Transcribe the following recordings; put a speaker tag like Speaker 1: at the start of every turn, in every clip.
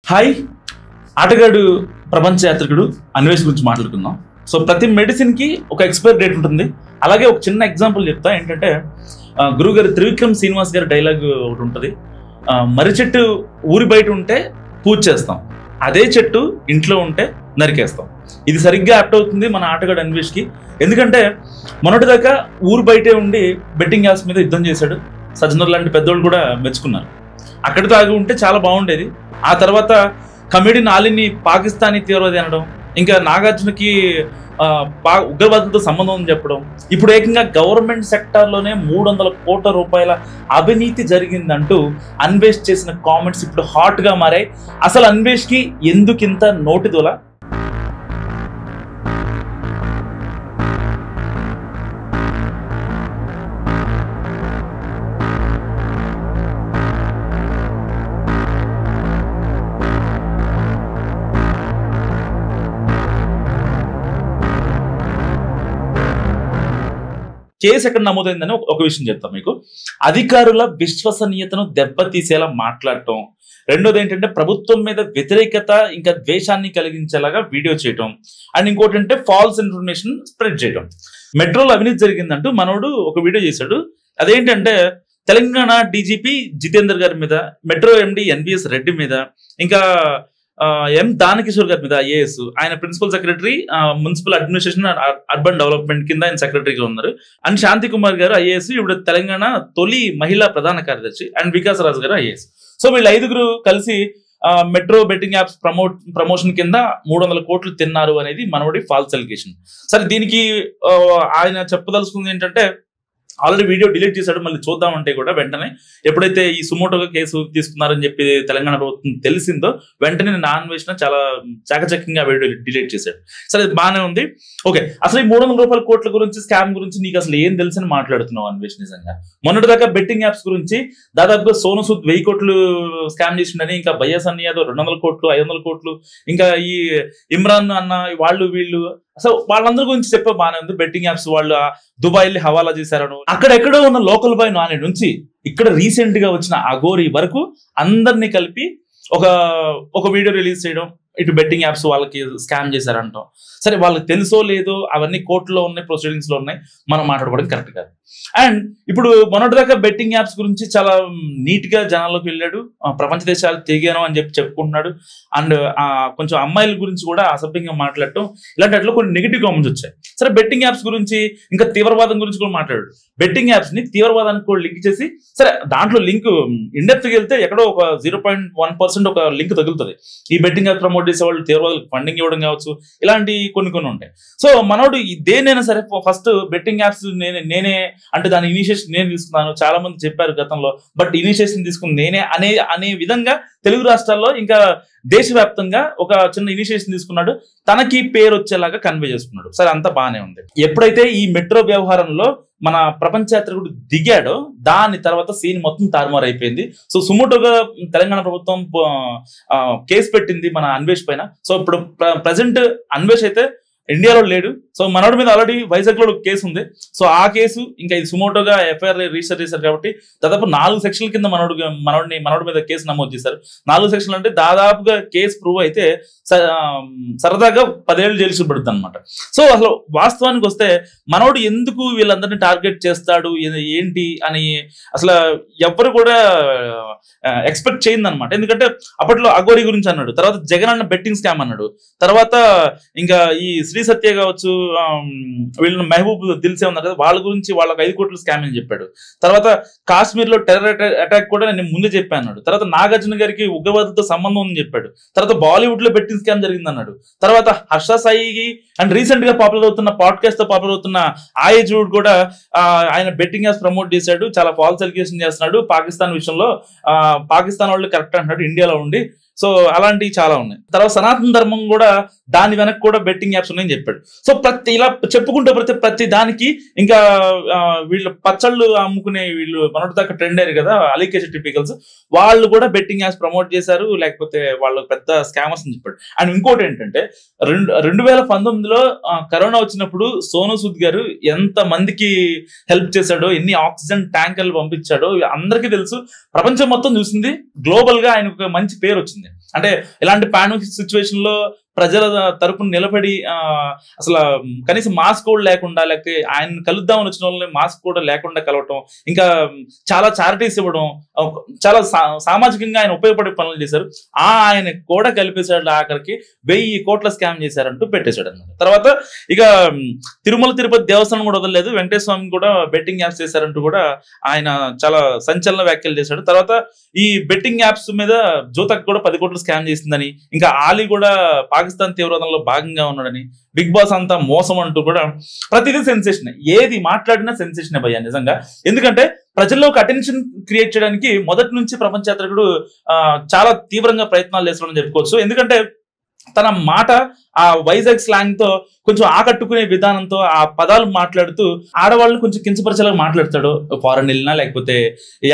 Speaker 1: Hi, ఆటగాడు ప్రపంచ యాత్రికుడు అన్వేష్ గురించి మాట్లాడుకుందాం. సో ప్రతి మెడిసిన్కి ఒక ఎక్స్పైరీ డేట్ ఉంటుంది. అలాగే ఒక చిన్న ఎగ్జాంపుల్ చెప్తా. ఏంటంటే గురుగారు త్రివిక్రమ్ శ్రీనివాస్ గారి డైలాగ్ ఒకటి ఉంటుంది. మర్రి చెట్టు ఊరి బయట ఉంటే పూజ చేస్తాం, అదే చెట్టు ఇంట్లో ఉంటే నరికేస్తాం. ఇది సరిగ్గా యాప్ట్ అవుతుంది మన ఆటగాడు అన్వేష్కి. ఎందుకంటే మొన్నటిదాకా ఊరు బయటే ఉండి బెట్టింగ్ యాప్స్ మీద యుద్ధం చేశాడు. సజ్జనర్ లాంటి పెద్దోళ్ళు కూడా మెచ్చుకున్నారు. అక్కడితో ఆగి ఉంటే చాలా బాగుండేది. ఆ తర్వాత కమెడియన్ ఆలీని పాకిస్తానీ తీవ్రవాది అనడం, ఇంకా నాగార్జునకి ఉగ్రవాదులతో సంబంధం అని చెప్పడం, ఇప్పుడు ఏకంగా గవర్నమెంట్ సెక్టార్లోనే 300 కోట్ల రూపాయల అవినీతి జరిగిందంటూ అన్వేష్ చేసిన కామెంట్స్ ఇప్పుడు హాట్గా మారాయి. అసలు అన్వేష్కి ఎందుకింత నోటిదోల? కేసు ఎక్కడ నమోదైందని ఒక విషయం చెప్తాం మీకు. అధికారుల విశ్వసనీయతను దెబ్బతీసేలా మాట్లాడటం, రెండోది ఏంటంటే ప్రభుత్వం మీద వ్యతిరేకత ఇంకా ద్వేషాన్ని కలిగించేలాగా వీడియో చేయటం, అండ్ ఇంకోటి అంటే ఫాల్స్ ఇన్ఫర్మేషన్ స్ప్రెడ్ చేయటం. మెట్రోలో అవినీతి జరిగిందంటూ మనోడు ఒక వీడియో చేశాడు. అదేంటంటే తెలంగాణ డీజీపీ జితేందర్ గారి మీద, మెట్రో ఎండి ఎన్విఎస్ రెడ్డి మీద, ఇంకా ఎం దానకిషోర్ గారి మీద ఐఏఎస్, ఆయన principal secretary municipal administration urban development కింద ఆయన సెక్రటరీగా ఉన్నారు. అండ్ శాంతి కుమార్ గారు ఐఏఎస్, ఇప్పుడు తెలంగాణ తొలి మహిళా ప్రధాన కార్యదర్శి, అండ్ వికాస్ రాజు గారు ఐఏఎస్. సో వీళ్ళు 5గురు కలిసి మెట్రో బెట్టింగ్ యాప్స్ ప్రమోషన్ కింద 300 కోట్లు తిన్నారు అనేది మనోడి ఫాల్స్ అలిగేషన్. సరే, దీనికి ఆయన చెప్పదలుచుకుంది ఏంటంటే ఆల్రెడీ వీడియో డిలీట్ చేశాడు. మళ్ళీ చూద్దామంటే కూడా వెంటనే ఎప్పుడైతే ఈ సుమోటోగా కేసు తీసుకున్నారని చెప్పి తెలంగాణ ప్రభుత్వం తెలిసిందో వెంటనే అన్వేషణ చాలా చాకచక్యంగా వీడియో డిలీట్ చేశాడు. సరే, బాగానే ఉంది. ఓకే, అసలు ఈ 300 కోట్ల గురించి, స్కామ్ గురించి నీకు అసలు ఏం తెలుసని మాట్లాడుతున్నావు అన్వేష్? నిజంగా మొన్నటిదాకా బెట్టింగ్ యాప్స్ గురించి దాదాపుగా సోను సూద్ 1000 కోట్లు స్కామ్ చేసిండని, ఇంకా బయ్యాసన్ యాదవ్ 200 కోట్లు 500 కోట్లు, ఇంకా ఈ ఇమ్రాన్ అన్న వాళ్ళు వీళ్ళు, అసలు వాళ్ళందరి గురించి చెప్పే బాగానే ఉంది. బెట్టింగ్ యాప్స్ వాళ్ళు దుబాయ్ హవాలా చేశారను, అక్కడెక్కడో ఉన్న లోకల్ బాయ్ నాని నుంచి ఇక్కడ రీసెంట్ గా వచ్చిన అఘోరి వరకు అందరినీ కలిపి ఒక వీడియో రిలీజ్ చేయడం, ఇటు బెట్టింగ్ యాప్స్ వాళ్ళకి స్కామ్ చేశారంటాం. సరే, వాళ్ళకి తెలుసో లేదో అవన్నీ కోర్టులో ఉన్నాయి, ప్రొసీడింగ్స్ లో ఉన్నాయి, మనం మాట్లాడుకోవడం కరెక్ట్ కాదు. అండ్ ఇప్పుడు మొన్నటిదాకా బెట్టింగ్ యాప్స్ గురించి చాలా నీట్ గా జనాల్లోకి వెళ్ళాడు. ప్రపంచ దేశాలు తిరిగాను అని చెప్పి చెప్పుకుంటున్నాడు. అండ్ కొంచెం అమ్మాయిల గురించి కూడా అసభ్యంగా మాట్లాడటం, ఇలాంటి అట్లా కొన్ని నెగిటివ్ కామెంట్స్ వచ్చాయి. సరే, బెట్టింగ్ యాప్స్ గురించి ఇంకా తీవ్రవాదం గురించి కూడా మాట్లాడాడు. బెట్టింగ్ యాప్స్ ని తీవ్రవాదానికి కూడా లింక్ చేసి, సరే దాంట్లో లింక్ ఇండెప్త్కి వెళ్తే ఎక్కడో ఒక 0.1% ఒక లింక్ తగులుతుంది. ఈ బెట్టింగ్ యాప్స్ ప్రమోట్ చేసే వాళ్ళు తీవ్రవాదులకు ఫండింగ్ ఇవ్వడం కావచ్చు, ఇలాంటి కొన్ని ఉంటాయి. సో మనోడు దేనైనా సరే ఫస్ట్ బెట్టింగ్ యాప్స్ నేనే అంటే దాని ఇనిషియేషన్ నేను తీసుకున్నాను, చాలా మంది చెప్పారు గతంలో, బట్ ఇనిషియేషన్ తీసుకుని నేనే అనే విధంగా తెలుగు రాష్ట్రాల్లో ఇంకా దేశవ్యాప్తంగా ఒక చిన్న ఇనిషియేషన్ తీసుకున్నాడు. తనకి పేరు వచ్చేలాగా కన్వే చేసుకున్నాడు. సరే, అంతా బాగానే ఉంది. ఎప్పుడైతే ఈ మెట్రో వ్యవహారంలో మన ప్రపంచ యాత్రికుడు దిగాడో దాని తర్వాత సీన్ మొత్తం తారుమారు అయిపోయింది. సో సుమోటోగా తెలంగాణ ప్రభుత్వం కేసు పెట్టింది మన అన్వేష్ పైన. సో ఇప్పుడు ప్రజెంట్ అన్వేష్ అయితే ఇండియాలో లేడు. సో మనోడి మీద ఆల్రెడీ వైజాగ్ లో కేసు ఉంది. సో ఆ కేసు ఇంకా ఇది సుమోటోగా ఎఫ్ఐఆర్ రిజిస్టర్ చేశారు కాబట్టి దాదాపు 4 సెక్షన్ల కింద మనోడి మీద కేసు నమోదు చేశారు. 4 సెక్షన్లు అంటే దాదాపుగా కేసు ప్రూవ్ అయితే సరదాగా 10 ఏళ్ళు జైలు పడుతుంది అనమాట. సో అసలు వాస్తవానికి వస్తే మనోడు ఎందుకు వీళ్ళందరినీ టార్గెట్ చేస్తాడు ఏంటి అని అసలు ఎవ్వరు కూడా ఎక్స్పెక్ట్ చేయింది అనమాట. ఎందుకంటే అప్పట్లో అఘోరి గురించి అన్నాడు, తర్వాత జగన్ అన్న బెట్టింగ్ స్కామ్ అన్నాడు, తర్వాత ఇంకా ఈ శ్రీ సత్య కావచ్చు, వీళ్ళని మెహబూబ్ దిల్సే ఉన్నారు కదా, వాళ్ళ గురించి వాళ్ళకి 5 కోట్ల స్కామ్ అని చెప్పాడు. తర్వాత కాశ్మీర్ లో టెర్రర్ అటాక్ కూడా నేను ముందే చెప్పాను అన్నాడు. తర్వాత నాగార్జున గారికి ఉగ్రవాదులతో సంబంధం ఉందని చెప్పాడు. తర్వాత బాలీవుడ్ లో బెట్టింగ్ స్కామ్ జరిగింది అన్నాడు. తర్వాత హర్ష సాయికి అండ్ రీసెంట్ గా పాపులర్ అవుతున్న పాడ్కాస్ట్ తో పాపులర్ అవుతున్న ఆయేజుడ్ కూడా ఆయన బెట్టింగ్ యాప్స్ ప్రమోట్ చేశాడు, చాలా ఫాల్స్ అలిగేషన్ చేస్తున్నాడు, పాకిస్తాన్ విషయంలో పాకిస్తాన్ వాళ్ళు కరెక్ట్ అంటున్నాడు ఇండియాలో ఉండి. సో అలాంటివి చాలా ఉన్నాయి. తర్వాత సనాతన ధర్మం కూడా దాని వెనక్కి కూడా బెట్టింగ్ యాప్స్ ఉన్నాయని చెప్పాడు. సో ఇలా చెప్పుకుంటూ ప్రతి దానికి ఇంకా వీళ్ళు పచ్చళ్ళు అమ్ముకునే వీళ్ళు మొన్నటిదాకా ట్రెండ్ అయ్యారు కదా అలీకేషన్ టిపికల్స్, వాళ్ళు కూడా బెట్టింగ్ యాప్స్ ప్రమోట్ చేశారు, లేకపోతే వాళ్ళు పెద్ద స్కామర్స్ అని చెప్పాడు. అండ్ ఇంకోటి ఏంటంటే 2019లో కరోనా వచ్చినప్పుడు సోను సూద్ గారు ఎంత మందికి హెల్ప్ చేశాడో, ఎన్ని ఆక్సిజన్ ట్యాంకర్లు పంపించాడో అందరికీ తెలుసు. ప్రపంచం మొత్తం చూసింది, గ్లోబల్ గా ఆయనకు ఒక మంచి పేరు వచ్చింది. అంటే ఇలాంటి పాండమిక్ సిచ్యువేషన్ లో ప్రజల తరపున నిలబడి అసలు కనీసం మాస్క్ కూడా లేకుండా, లేకపోతే ఆయన కలుద్దామని వచ్చిన వాళ్ళని మాస్క్ కూడా లేకుండా కలవటం, ఇంకా చాలా చారిటీస్ ఇవ్వడం, చాలా సామాజికంగా ఆయన ఉపయోగపడే పనులు చేశారు. ఆయన కూడా కలిపేశాడు, ఆఖరికి 1000 కోట్ల స్కామ్ చేశారంటూ పెట్టేశాడు అనమాట. తర్వాత ఇక తిరుమల తిరుపతి దేవస్థానం కూడా వదలలేదు, వెంకటేశ్వర స్వామి కూడా బెట్టింగ్ యాప్స్ చేశారంటూ కూడా ఆయన చాలా సంచలన వ్యాఖ్యలు చేశాడు. తర్వాత ఈ బెట్టింగ్ యాప్స్ మీద జ్యోతక్ కూడా 10 కోట్లు స్కామ్ చేసిందని, ఇంకా ఆలీ కూడా పాకిస్తాన్ తీవ్రవాదంలో భాగంగా ఉన్నాడని, బిగ్ బాస్ అంతా మోసం అంటూ కూడా ప్రతిదీ సెన్సేషన్, ఏది మాట్లాడినా సెన్సేషన్ భయ్యా నిజంగా. ఎందుకంటే ప్రజల్లో ఒక అటెన్షన్ క్రియేట్ చేయడానికి మొదటి నుంచి ప్రపంచయాత్రకుడు చాలా తీవ్రంగా ప్రయత్నాలు చేస్తున్నాడని చెప్పుకోవచ్చు. ఎందుకంటే తన మాట ఆ వైజాగ్ స్లాంగ్ తో కొంచెం ఆకట్టుకునే విధానంతో ఆ పదాలు మాట్లాడుతూ ఆడవాళ్ళని కొంచెం కించపరిచేలాగా మాట్లాడతాడు. ఫారెన్ వెళ్ళినా లేకపోతే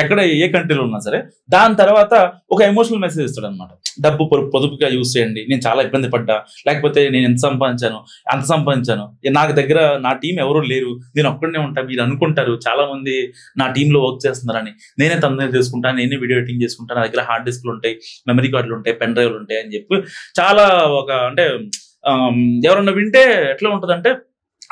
Speaker 1: ఎక్కడ ఏ కంట్రీలో ఉన్నా సరే, దాని తర్వాత ఒక ఎమోషనల్ మెసేజ్ ఇస్తాడు అనమాట. డబ్బు పొదుపుగా యూజ్ చేయండి, నేను చాలా ఇబ్బంది పడ్డా, లేకపోతే నేను ఎంత సంపాదించాను అంత సంపాదించాను, నాకు దగ్గర నా టీం ఎవరు లేరు, నేను ఒక్కడనే ఉంటా, మీరు అనుకుంటారు చాలా మంది నా టీంలో వర్క్ చేస్తున్నారని, నేనే తమ్మునే చేసుకుంటాను, నేనే వీడియో ఎడిటింగ్ చేసుకుంటాను, నా దగ్గర హార్డ్ డిస్క్లు ఉంటాయి, మెమరీ కార్డులు ఉంటాయి, పెన్ డ్రైవ్లు ఉంటాయి అని చెప్పి చాలా ఒక అంటే ఎవరన్నా వింటే ఎట్లా ఉంటుందంటే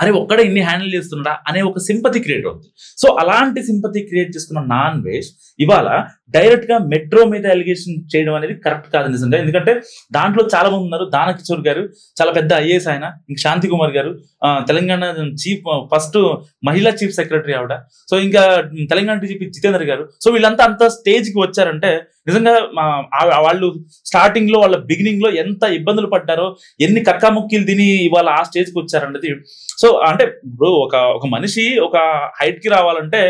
Speaker 1: అరే ఒక్కడే ఇన్ని హ్యాండిల్ చేస్తున్నాడా అనే ఒక సింపతి క్రియేట్ అవుతుంది. సో అలాంటి సింపతి క్రియేట్ చేసుకున్న నాన్ వేష్ ఇవాళ డైరెక్ట్ గా మెట్రో మీద అలిగేషన్ చేయడం అనేది కరెక్ట్ కాదు నిజంగా. ఎందుకంటే దాంట్లో చాలా మంది ఉన్నారు. దానకిషోర్ గారు చాలా పెద్ద ఐఏఎస్ ఆయన, ఇంకా శాంతి కుమార్ గారు తెలంగాణ ఫస్ట్ మహిళా చీఫ్ సెక్రటరీ ఆవిడ, సో ఇంకా తెలంగాణ డీజీపీ జితేందర్ గారు. సో వీళ్ళంతా అంత స్టేజ్ కి వచ్చారంటే నిజంగా వాళ్ళు స్టార్టింగ్ లో వాళ్ళ బిగినింగ్ లో ఎంత ఇబ్బందులు పడ్డారో, ఎన్ని కక్కాముక్కీలు తిని ఇవాళ ఆ స్టేజ్ కి వచ్చారన్నది. సో అంటే ఇప్పుడు ఒక మనిషి ఒక హైట్ కి రావాలంటే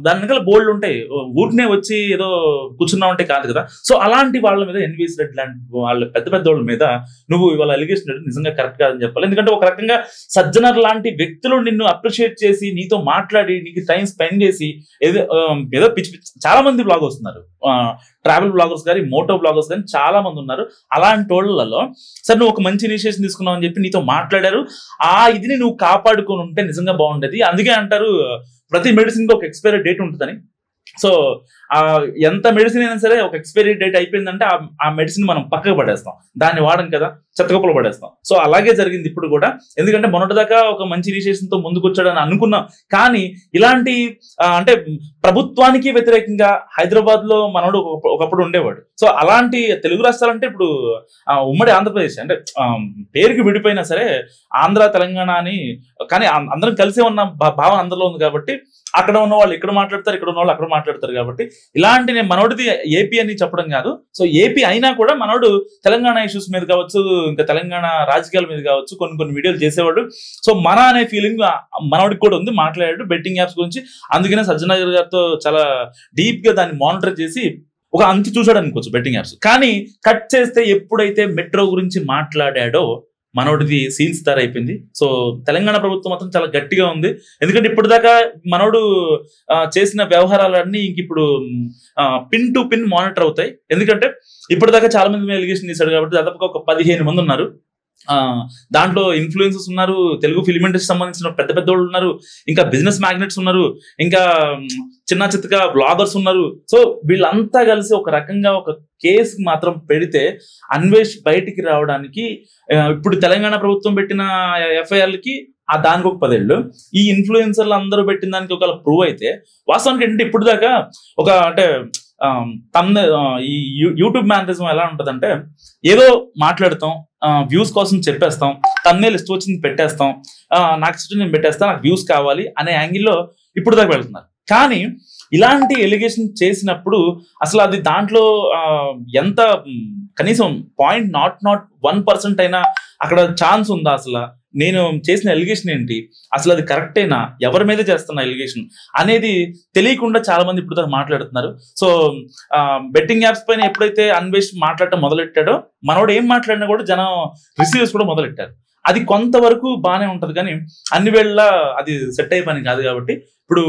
Speaker 1: దాని వెనకాల బోల్డ్ ఉంటాయి, ఊరినే వచ్చి ఏదో కూర్చున్నా ఉంటే కాదు కదా. సో అలాంటి వాళ్ళ మీద ఎన్వీఎస్ రెడ్డి లాంటి వాళ్ళ పెద్ద పెద్ద వాళ్ళ మీద నువ్వు ఇవాళ అలిగేషన్ నిజంగా కరెక్ట్ కాదని చెప్పాలి. ఎందుకంటే ఒక రకంగా సజ్జనర్ లాంటి వ్యక్తులు నిన్ను అప్రిషియేట్ చేసి నీతో మాట్లాడి నీకు టైం స్పెండ్ చేసి ఏదో పిచ్చి చాలా మంది బ్లాగ్ వస్తున్నారు, ట్రావెల్ బ్లాగర్స్ కానీ మోటో బ్లాగర్స్ కానీ చాలా మంది ఉన్నారు. అలాంటి వాళ్ళలో సార్ నువ్వు ఒక మంచి ఇనిషియేషన్ తీసుకున్నావు అని చెప్పి నీతో మాట్లాడారు, ఆ ఇదిని నువ్వు కాపాడుకొని ఉంటే నిజంగా బాగుండేది. అందుకే అంటారు ప్రతి మెడిసిన్ కి ఒక ఎక్స్పైరీ డేట్ ఉంటుందని. సో ఎంత మెడిసిన్ అయినా సరే ఒక ఎక్స్పైరీ డేట్ అయిపోయిందంటే ఆ మెడిసిన్ మనం పక్కకు పడేస్తాం, దాన్ని వాడం కదా, చెత్తకప్పులు పడేస్తాం. సో అలాగే జరిగింది ఇప్పుడు కూడా. ఎందుకంటే మొన్నటిదాకా ఒక మంచి ఇనిషియేషన్ తో ముందుకు వచ్చాడని అనుకున్నాం, కానీ ఇలాంటి అంటే ప్రభుత్వానికి వ్యతిరేకంగా హైదరాబాద్ లో మనోడు ఒకప్పుడు ఉండేవాడు. సో అలాంటి తెలుగు రాష్ట్రాలంటే ఇప్పుడు ఉమ్మడి ఆంధ్రప్రదేశ్ అంటే పేరుకి విడిపోయినా సరే ఆంధ్ర తెలంగాణ అని, కానీ అందరం కలిసే ఉన్న భావన అందరిలో ఉంది కాబట్టి అక్కడ ఉన్న వాళ్ళు ఇక్కడ మాట్లాడతారు, ఇక్కడ ఉన్న వాళ్ళు అక్కడ మాట్లాడతారు. కాబట్టి ఇలాంటి నేను మనోడిది ఏపీ అని చెప్పడం కాదు. సో ఏపీ అయినా కూడా మనోడు తెలంగాణ ఇష్యూస్ మీద కావచ్చు, ఇంకా తెలంగాణ రాజకీయాల మీద కావచ్చు కొన్ని వీడియోలు చేసేవాడు. సో మన అనే ఫీలింగ్ మనోడికి కూడా ఉంది, మాట్లాడాడు బెట్టింగ్ యాప్స్ గురించి. అందుకనే సజ్జనగర్ గారితో చాలా డీప్ గా దాన్ని మానిటర్ చేసి ఒక అంతి చూసాడు అనుకోవచ్చు బెట్టింగ్ యాప్స్. కానీ కట్ చేస్తే ఎప్పుడైతే మెట్రో గురించి మాట్లాడాడో మనోడిది సీన్ స్టార్ అయిపోయింది. సో తెలంగాణ ప్రభుత్వం మాత్రం చాలా గట్టిగా ఉంది. ఎందుకంటే ఇప్పటిదాకా మనోడు చేసిన వ్యవహారాలన్నీ ఇంక ఇప్పుడు పిన్ టు పిన్ మానిటర్ అవుతాయి. ఎందుకంటే ఇప్పటిదాకా చాలా మంది మీద ఎలిగేషన్ చేశాడు కాబట్టి దాదాపుగా ఒక 15 మంది ఉన్నారు. దాంట్లో ఇన్ఫ్లుయెన్సర్స్ ఉన్నారు, తెలుగు ఫిల్మ్ ఇండస్ట్రీ సంబంధించిన పెద్ద పెద్ద వాళ్ళు ఉన్నారు, ఇంకా బిజినెస్ మ్యాగ్నెట్స్ ఉన్నారు, ఇంకా చిన్న చిత్తగా బ్లాగర్స్ ఉన్నారు. సో వీళ్ళంతా కలిసి ఒక రకంగా ఒక కేసు మాత్రం పెడితే అన్వేష్ బయటికి రావడానికి ఇప్పుడు తెలంగాణ ప్రభుత్వం పెట్టిన ఎఫ్ఐఆర్లకి దానికి ఒక 10 ఏళ్ళు, ఈ ఇన్ఫ్లుయెన్సర్లు అందరూ పెట్టిన దానికి ఒక ప్రూవ్ అయితే వాస్తవానికి ఏంటంటే ఇప్పుడు దాకా ఒక అంటే ఈ యూట్యూబ్ మేనరిజం ఎలా ఉంటదంటే ఏదో మాట్లాడతాం, వ్యూస్ కోసం చెప్పేస్తాం, తమ్నేల్ ఇష్టం వచ్చింది పెట్టేస్తాం, నాకు ఇష్టం నేను పెట్టేస్తాను, నాకు వ్యూస్ కావాలి అనే యాంగిల్లో ఇప్పుడు దాకా వెళ్తున్నారు. కానీ ఇలాంటి ఎలిగేషన్ చేసినప్పుడు అసలు అది దాంట్లో ఎంత కనీసం 0.01% అయినా అక్కడ ఛాన్స్ ఉందా, అసలు నేను చేసిన ఎలిగేషన్ ఏంటి, అసలు అది కరెక్టేనా, ఎవరి మీద చేస్తున్న ఎలిగేషన్ అనేది తెలియకుండా చాలా మంది ఇప్పుడు దాకా మాట్లాడుతున్నారు. సో బెట్టింగ్ యాప్స్ పైన ఎప్పుడైతే అన్వేష్ మాట్లాడటం మొదలెట్టాడో మనోడు ఏం మాట్లాడినా కూడా జనం రిసీవర్స్ కూడా మొదలెట్టారు. అది కొంతవరకు బాగానే ఉంటది, కానీ అన్ని వేళ అది సెట్ అయ్యే పని కాదు. కాబట్టి ఇప్పుడు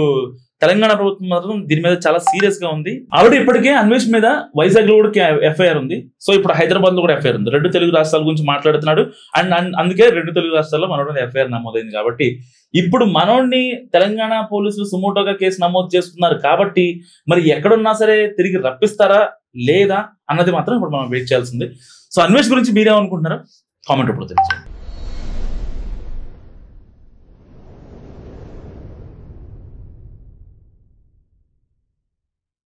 Speaker 1: తెలంగాణ ప్రభుత్వం మాత్రం దీని మీద చాలా సీరియస్ గా ఉంది. ఆల్రెడీ ఇప్పటికే అన్వేష్ మీద వైజాగ్ లో కూడా ఎఫ్ఐఆర్ ఉంది. సో ఇప్పుడు హైదరాబాద్ లో కూడా ఎఫ్ఐఆర్ ఉంది. 2 తెలుగు రాష్ట్రాల గురించి మాట్లాడుతున్నాడు అండ్ అందుకే 2 తెలుగు రాష్ట్రాల్లో మనోడి మీద ఎఫ్ఐఆర్ నమోదైంది. కాబట్టి ఇప్పుడు మనోడిని తెలంగాణ పోలీసులు సుమోటోగా కేసు నమోదు చేస్తున్నారు. కాబట్టి మరి ఎక్కడున్నా సరే తిరిగి రప్పిస్తారా లేదా అన్నది మాత్రం ఇప్పుడు మనం వెయిట్ చేయాల్సింది. సో అన్వేష్ గురించి మీరేమనుకుంటున్నారో కామెంట్ ఇప్పుడు తెలియజేయండి.